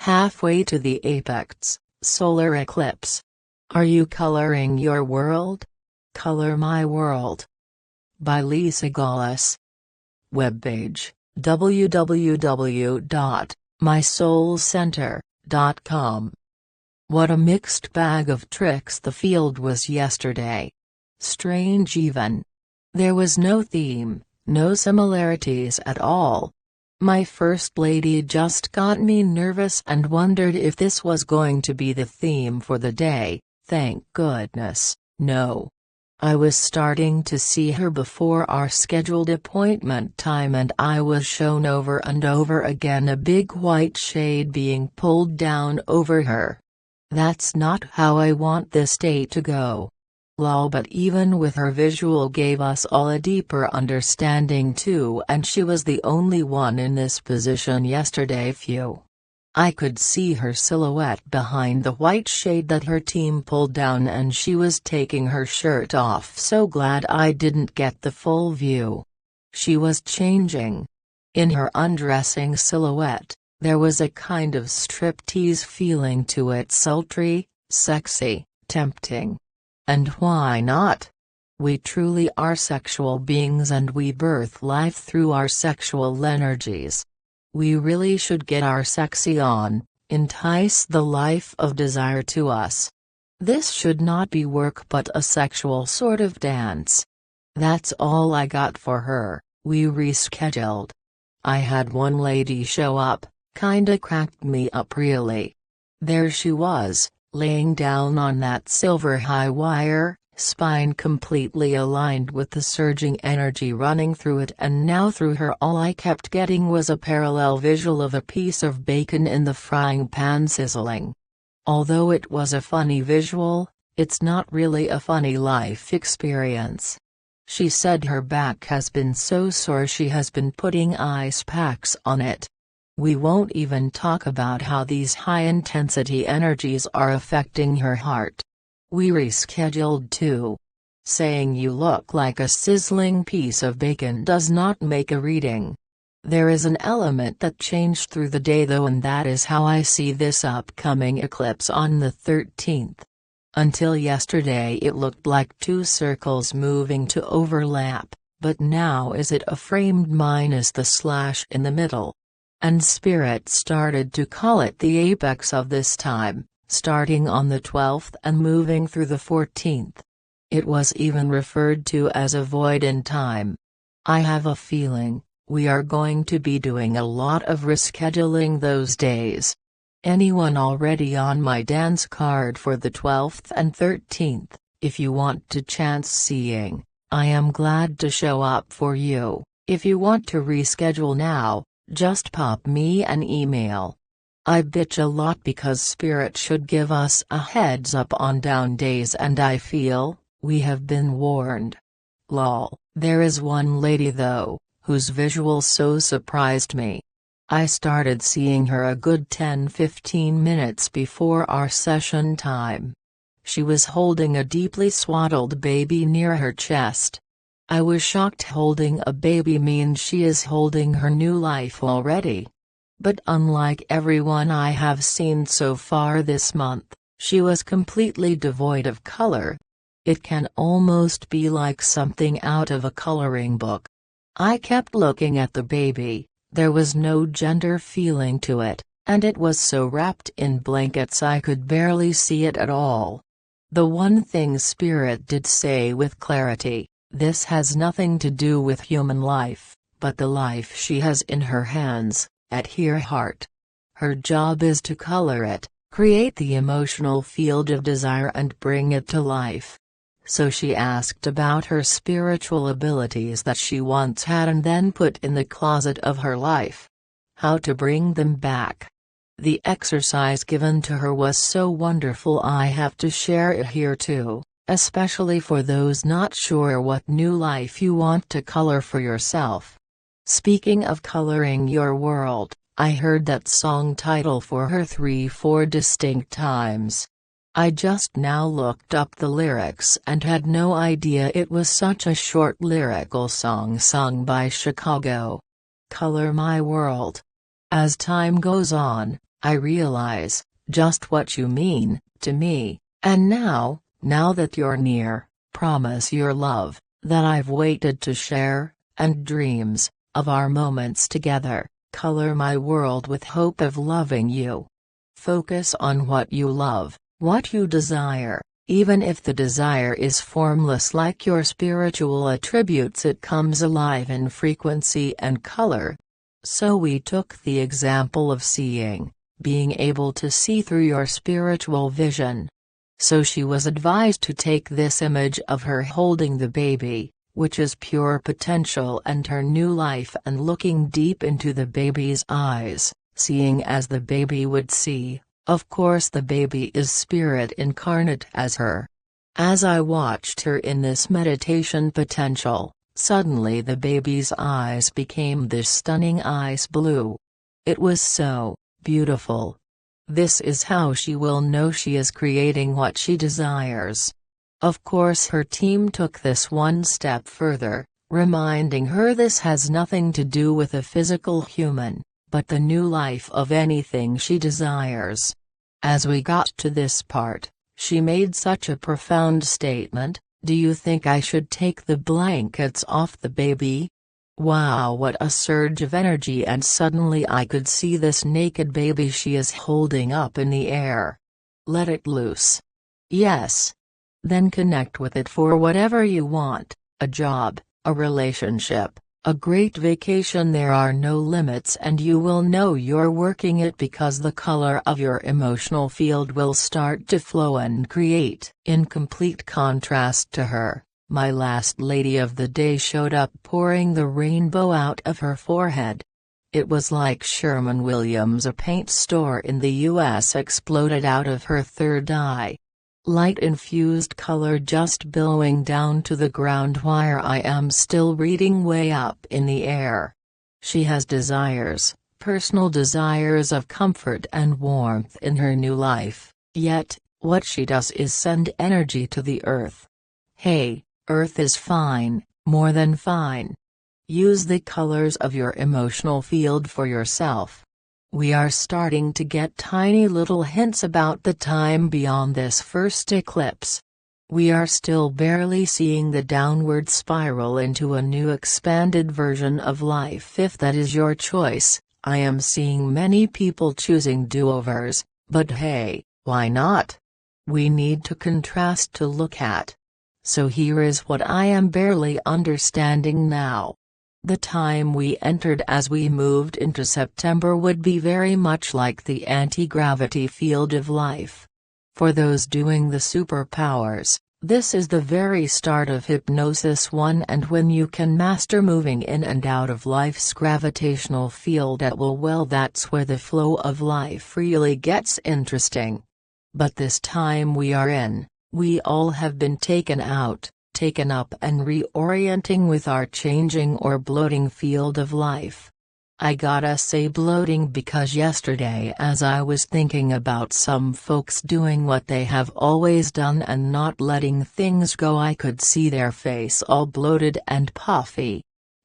Halfway to the apex, solar eclipse. Are you coloring your world? Color My World. By Lisa Gawlas. Webpage, www.mysoulcenter.com. What a mixed bag of tricks the field was yesterday. Strange even. There was no theme, no similarities at all. My first lady just got me nervous and wondered if this was going to be the theme for the day. Thank goodness, no. I was starting to see her before our scheduled appointment time and I was shown over and over again a big white shade being pulled down over her. That's not how I want this day to go. Lol, but even with her visual gave us all a deeper understanding too, and she was the only one in this position yesterday. Phew. I could see her silhouette behind the white shade that her team pulled down and she was taking her shirt off. So glad I didn't get the full view. She was changing. In her undressing silhouette, there was a kind of striptease feeling to it, sultry, sexy, tempting. And why not? We truly are sexual beings and we birth life through our sexual energies. We really should get our sexy on, entice the life of desire to us. This should not be work but a sexual sort of dance. That's all I got for her. We rescheduled. I had one lady show up, kinda cracked me up really. There she was, laying down on that silver high wire, spine completely aligned with the surging energy running through it and now through her. All I kept getting was a parallel visual of a piece of bacon in the frying pan sizzling. Although it was a funny visual, it's not really a funny life experience. She said her back has been so sore she has been putting ice packs on it. We won't even talk about how these high-intensity energies are affecting her heart. We rescheduled too. Saying you look like a sizzling piece of bacon does not make a reading. There is an element that changed through the day though, and that is how I see this upcoming eclipse on the 13th. Until yesterday it looked like two circles moving to overlap, but now is it a framed minus the slash in the middle? And Spirit started to call it the apex of this time, starting on the 12th and moving through the 14th. It was even referred to as a void in time. I have a feeling we are going to be doing a lot of rescheduling those days. Anyone already on my dance card for the 12th and 13th, if you want to chance seeing, I am glad to show up for you. If you want to reschedule now, just pop me an email. I bitch a lot because Spirit should give us a heads up on down days and I feel we have been warned. Lol, there is one lady though, whose visual so surprised me. I started seeing her a good 10-15 minutes before our session time. She was holding a deeply swaddled baby near her chest. I was shocked. Holding a baby means she is holding her new life already. But unlike everyone I have seen so far this month, she was completely devoid of color. It can almost be like something out of a coloring book. I kept looking at the baby, there was no gender feeling to it, and it was so wrapped in blankets I could barely see it at all. The one thing Spirit did say with clarity: this has nothing to do with human life, but the life she has in her hands, at her heart. Her job is to color it, create the emotional field of desire and bring it to life. So she asked about her spiritual abilities that she once had and then put in the closet of her life. How to bring them back. The exercise given to her was so wonderful I have to share it here too. Especially for those not sure what new life you want to color for yourself. Speaking of coloring your world, I heard that song title for her 3-4 distinct times. I just now looked up the lyrics and had no idea it was such a short lyrical song sung by Chicago. Color My World. As time goes on, I realize just what you mean to me, and now that you're near, promise your love that I've waited to share, and dreams of our moments together color my world with hope of loving you. Focus on what you love, what you desire, even if the desire is formless like your spiritual attributes, it comes alive in frequency and color. So we took the example of seeing, being able to see through your spiritual vision. So she was advised to take this image of her holding the baby, which is pure potential and her new life, and looking deep into the baby's eyes, seeing as the baby would see. Of course the baby is spirit incarnate as her. As I watched her in this meditation potential, suddenly the baby's eyes became this stunning ice blue. It was so beautiful. This is how she will know she is creating what she desires. Of course her team took this one step further, reminding her this has nothing to do with a physical human, but the new life of anything she desires. As we got to this part, she made such a profound statement, "Do you think I should take the blankets off the baby?" Wow, what a surge of energy, and suddenly I could see this naked baby she is holding up in the air. Let it loose. Yes. Then connect with it for whatever you want, a job, a relationship, a great vacation. There are no limits, and you will know you're working it because the color of your emotional field will start to flow and create. In complete contrast to her, my last lady of the day showed up pouring the rainbow out of her forehead. It was like Sherwin-Williams, a paint store in the US, exploded out of her third eye. Light-infused color just billowing down to the ground while I am still reading way up in the air. She has desires, personal desires of comfort and warmth in her new life, yet, what she does is send energy to the earth. Hey, Earth is fine, more than fine. Use the colors of your emotional field for yourself. We are starting to get tiny little hints about the time beyond this first eclipse. We are still barely seeing the downward spiral into a new expanded version of life. If that is your choice, I am seeing many people choosing do-overs, but hey, why not? We need to contrast to look at. So here is what I am barely understanding now. The time we entered as we moved into September would be very much like the anti-gravity field of life. For those doing the superpowers, this is the very start of Hypnosis 1, and when you can master moving in and out of life's gravitational field at will, well, that's where the flow of life really gets interesting. But this time we are in, we all have been taken out, taken up and reorienting with our changing or bloating field of life. I gotta say bloating because yesterday, as I was thinking about some folks doing what they have always done and not letting things go, I could see their face all bloated and puffy.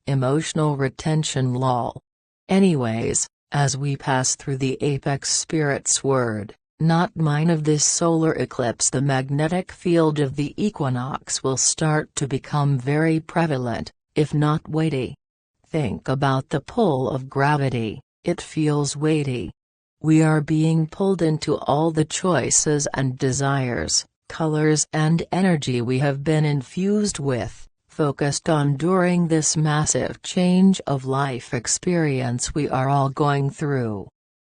Emotional retention lol. Anyways, as we pass through the apex spirit's word, not mine, of this solar eclipse, the magnetic field of the equinox will start to become very prevalent, if not weighty. Think about the pull of gravity, it feels weighty. We are being pulled into all the choices and desires, colors and energy we have been infused with, focused on during this massive change of life experience we are all going through.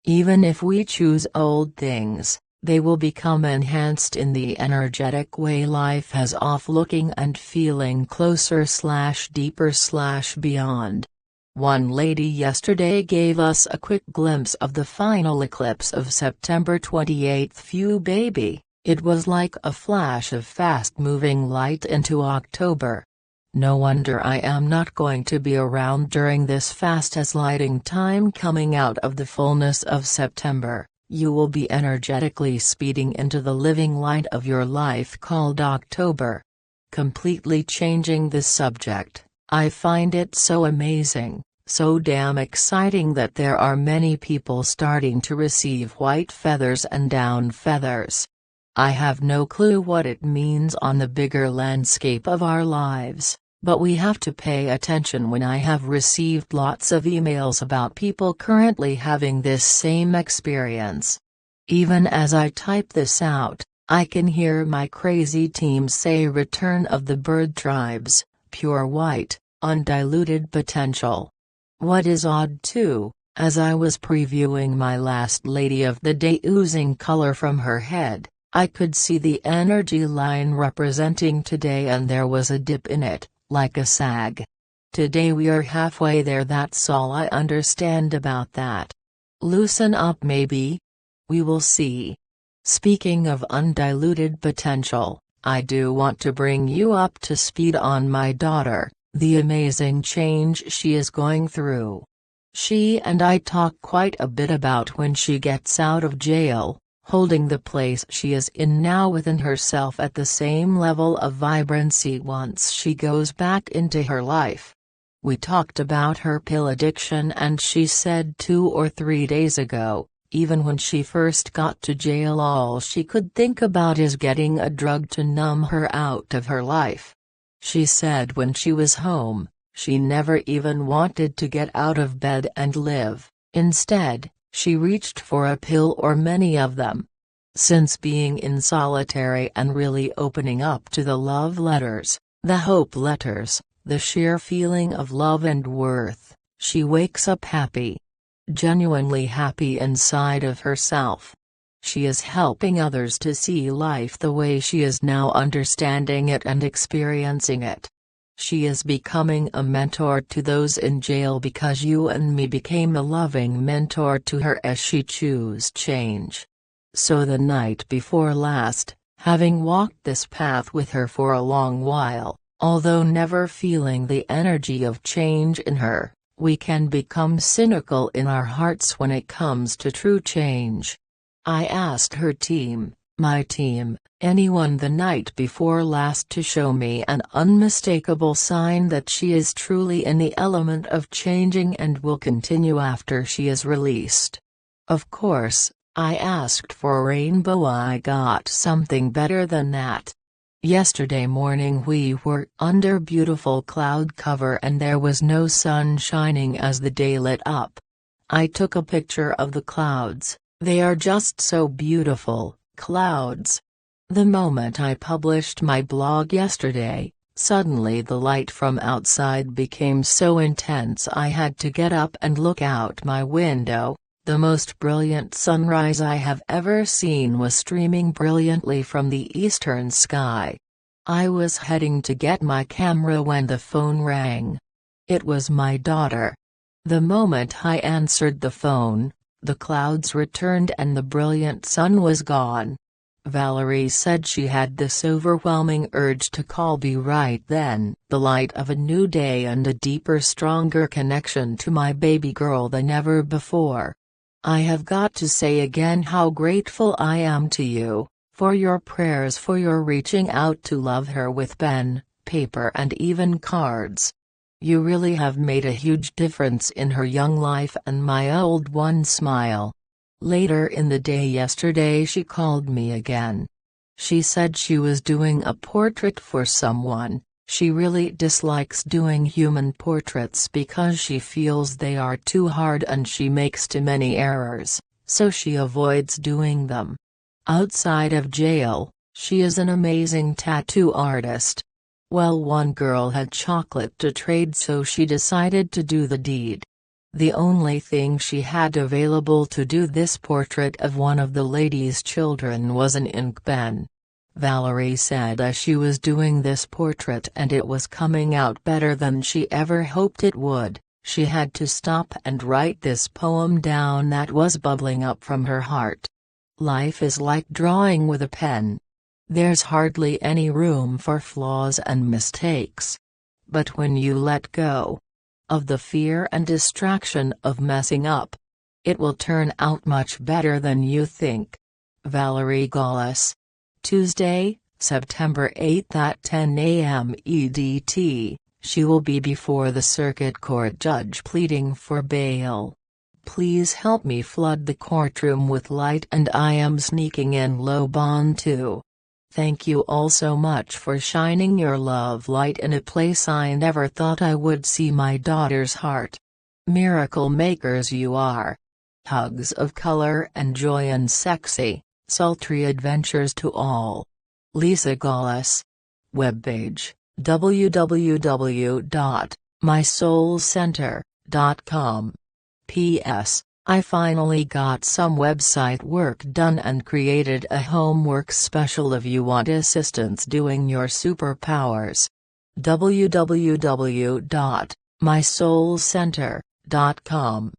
Even if we choose old things, they will become enhanced in the energetic way life has of looking and feeling closer/deeper/beyond. One lady yesterday gave us a quick glimpse of the final eclipse of September 28. Phew baby, it was like a flash of fast-moving light into October. No wonder I am not going to be around during this fast as lighting time. Coming out of the fullness of September, you will be energetically speeding into the living light of your life called October. Completely changing the subject, I find it so amazing, So damn exciting that there are many people starting to receive white feathers and down feathers. I have no clue what it means on the bigger landscape of our lives, but we have to pay attention. When I have received lots of emails about people currently having this same experience. Even as I type this out, I can hear my crazy team say return of the bird tribes, pure white, undiluted potential. What is odd too, as I was previewing my last lady of the day oozing color from her head, I could see the energy line representing today and there was a dip in it, like a sag. Today we are halfway there. That's all I understand about that. Loosen up maybe? We will see. Speaking of undiluted potential, I do want to bring you up to speed on my daughter, the amazing change she is going through. She and I talk quite a bit about when she gets out of jail, holding the place she is in now within herself at the same level of vibrancy once she goes back into her life. We talked about her pill addiction and she said 2 or 3 days ago, even when she first got to jail all she could think about is getting a drug to numb her out of her life. She said when she was home, she never even wanted to get out of bed and live. Instead, she reached for a pill or many of them. Since being in solitary and really opening up to the love letters, the hope letters, the sheer feeling of love and worth, she wakes up happy. Genuinely happy inside of herself. She is helping others to see life the way she is now, understanding it and experiencing it. She is becoming a mentor to those in jail because you and me became a loving mentor to her as she chose change. So the night before last, having walked this path with her for a long while, although never feeling the energy of change in her, we can become cynical in our hearts when it comes to true change. I asked her team, my team, anyone the night before last to show me an unmistakable sign that she is truly in the element of changing and will continue after she is released. Of course, I asked for a rainbow. I got something better than that. Yesterday morning we were under beautiful cloud cover and there was no sun shining as the day lit up. I took a picture of the clouds, they are just so beautiful, clouds. The moment I published my blog yesterday, suddenly the light from outside became so intense I had to get up and look out my window. The most brilliant sunrise I have ever seen was streaming brilliantly from the eastern sky. I was heading to get my camera when the phone rang. It was my daughter. The moment I answered the phone, the clouds returned and the brilliant sun was gone. Valerie said she had this overwhelming urge to call me right then, the light of a new day and a deeper, stronger connection to my baby girl than ever before. I have got to say again how grateful I am to you, for your prayers, for your reaching out to love her with pen, paper and even cards. You really have made a huge difference in her young life and my old one. Smile. Later in the day yesterday she called me again. She said she was doing a portrait for someone. She really dislikes doing human portraits because she feels they are too hard and she makes too many errors, so she avoids doing them. Outside of jail, she is an amazing tattoo artist. Well, one girl had chocolate to trade so she decided to do the deed. The only thing she had available to do this portrait of one of the lady's children was an ink pen. Valerie said as she was doing this portrait and it was coming out better than she ever hoped it would, she had to stop and write this poem down that was bubbling up from her heart. Life is like drawing with a pen. There's hardly any room for flaws and mistakes. But when you let go of the fear and distraction of messing up, it will turn out much better than you think. Valerie Gawlas. Tuesday, September 8 at 10 a.m. EDT, She will be before the circuit court judge pleading for bail. Please help me flood the courtroom with light, and I am sneaking in low bond too. Thank you all so much for shining your love light in a place I never thought I would see my daughter's heart. Miracle makers you are. Hugs of color and joy and sexy, sultry adventures to all. Lisa Gawlas. Webpage, www.mysoulcenter.com. P.S. I finally got some website work done and created a homework special if you want assistance doing your superpowers. www.mysoulcenter.com